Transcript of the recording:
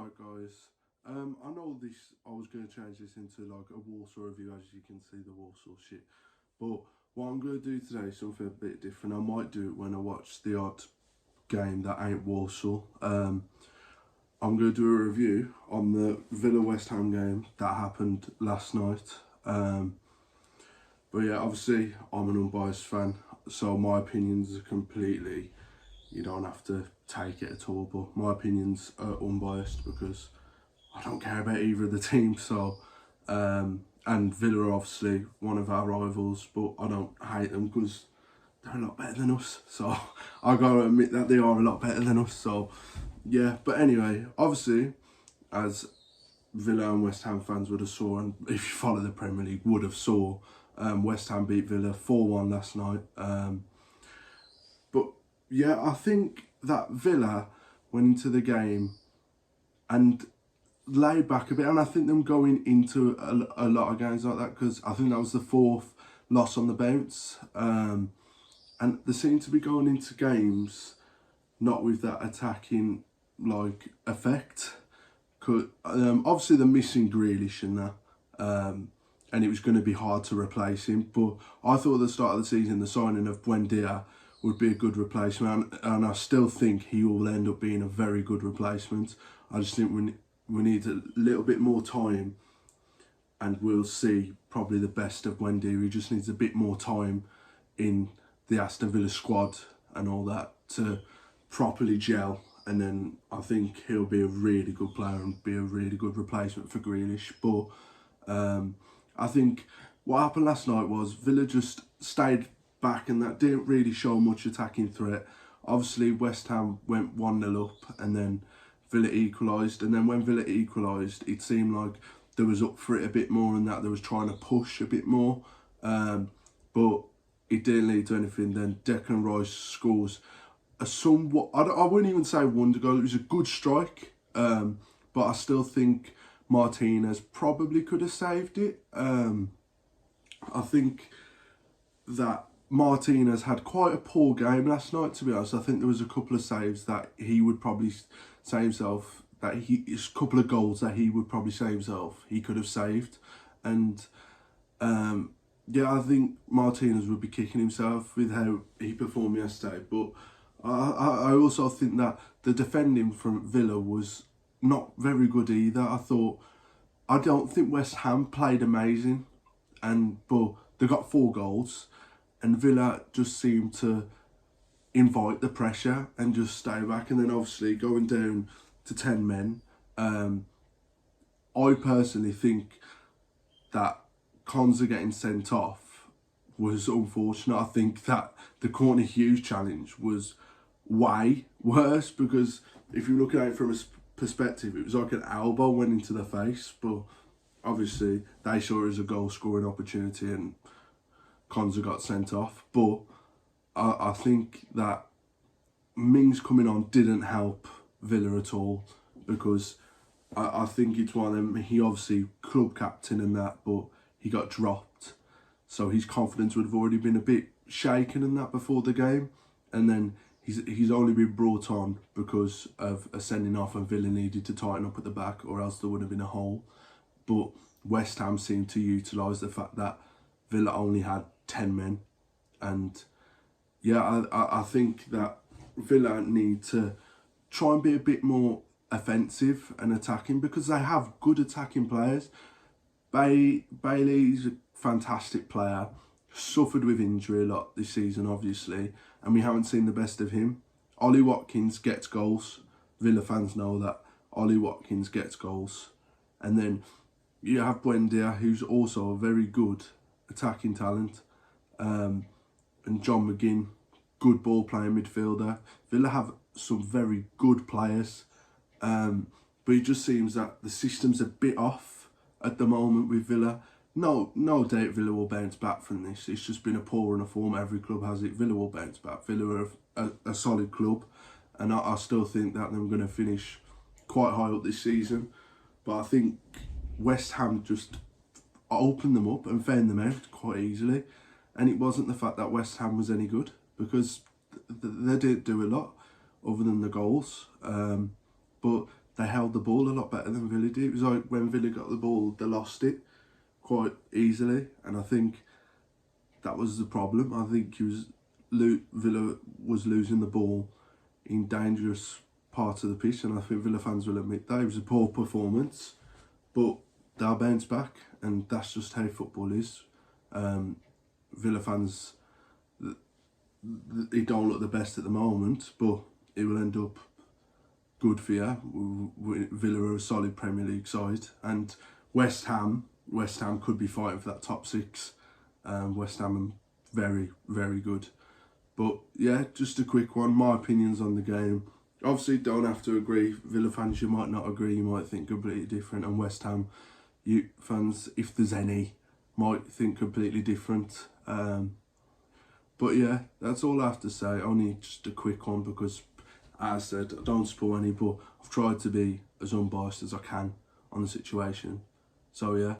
Right, guys. I know this. I was going to change this into like a Warsaw review, as you can see the Warsaw shit. But what I'm going to do today is something a bit different. I might do it when I watch the odd game that ain't Warsaw. I'm going to do a review on the Villa West Ham game that happened last night. But yeah, obviously I'm an unbiased fan, so my opinions are completely. You don't have to take it at all, but my opinions are unbiased because I don't care about either of the teams. So, and Villa are obviously one of our rivals, but I don't hate them because they're a lot better than us. So I gotta admit that they are a lot better than us. So yeah, but anyway, obviously, as Villa and West Ham fans would have saw, and if you follow the Premier League, would have saw, West Ham beat Villa 4-1 last night. But yeah, I think that Villa went into the game and laid back a bit, and I think them going into a lot of games like that, because I think that was the fourth loss on the bounce, and they seem to be going into games not with that attacking like effect. Cause obviously they're missing Grealish in that, and it was going to be hard to replace him. But I thought at the start of the season the signing of Buendia would be a good replacement, and I still think he will end up being a very good replacement. I just think we need a little bit more time, and we'll see probably the best of Buendia. He just needs a bit more time in the Aston Villa squad and all that to properly gel, and then I think he'll be a really good player and be a really good replacement for Grealish. But I think what happened last night was Villa just stayed back and that didn't really show much attacking threat. Obviously West Ham went 1-0 up and then Villa equalised, and then when Villa equalised it seemed like there was up for it a bit more and that there was trying to push a bit more, but it didn't lead to anything. Then Declan Rice scores a somewhat, I wouldn't even say wonder goal, it was a good strike, but I still think Martinez probably could have saved it. I think that Martinez had quite a poor game last night, to be honest. I think there was a couple of saves that he would probably say himself, that a couple of goals that he would probably say himself he could have saved. And yeah, I think Martinez would be kicking himself with how he performed yesterday. But I also think that the defending from Villa was not very good either. I don't think West Ham played amazing, but they got 4 goals, and Villa just seemed to invite the pressure and just stay back. And then obviously going down to 10 men, I personally think that Konza getting sent off was unfortunate. I think that the Corner Hughes challenge was way worse, because if you look at it from a perspective, it was like an elbow went into the face, but obviously they saw it as a goal scoring opportunity and Konza got sent off. But I think that Mings coming on didn't help Villa at all, because I think it's one of them, he obviously club captain and that, but he got dropped, so his confidence would have already been a bit shaken in that before the game, and then he's only been brought on because of a sending off and Villa needed to tighten up at the back, or else there would have been a hole. But West Ham seemed to utilise the fact that Villa only had 10 men, and yeah, I think that Villa need to try and be a bit more offensive and attacking, because they have good attacking players. Bailey's a fantastic player, suffered with injury a lot this season obviously, and we haven't seen the best of him. Ollie Watkins gets goals. Villa fans know that Ollie Watkins gets goals. And then you have Buendia, who's also a very good attacking talent, and John McGinn, good ball playing midfielder. Villa have some very good players, but it just seems that the system's a bit off at the moment with Villa. No doubt Villa will bounce back from this. It's just been a poor run of form. Every club has it. Villa will bounce back. Villa are a solid club, and I still think that they're going to finish quite high up this season. But I think West Ham just opened them up and found them out quite easily. And it wasn't the fact that West Ham was any good, because they didn't do a lot other than the goals. But they held the ball a lot better than Villa did. It was like when Villa got the ball, they lost it quite easily, and I think that was the problem. I think Villa was losing the ball in dangerous parts of the pitch, and I think Villa fans will admit that. It was a poor performance, but they'll bounce back, and that's just how football is. Villa fans, they don't look the best at the moment, but it will end up good for you. Villa are a solid Premier League side, and West Ham could be fighting for that top six. West Ham are very, very good. But yeah, just a quick one. My opinions on the game. Obviously, don't have to agree. Villa fans, you might not agree. You might think completely different. And West Ham fans, if there's any, might think completely different. But yeah, that's all I have to say. Only just a quick one because, as I said, I don't support any, but I've tried to be as unbiased as I can on the situation. So yeah.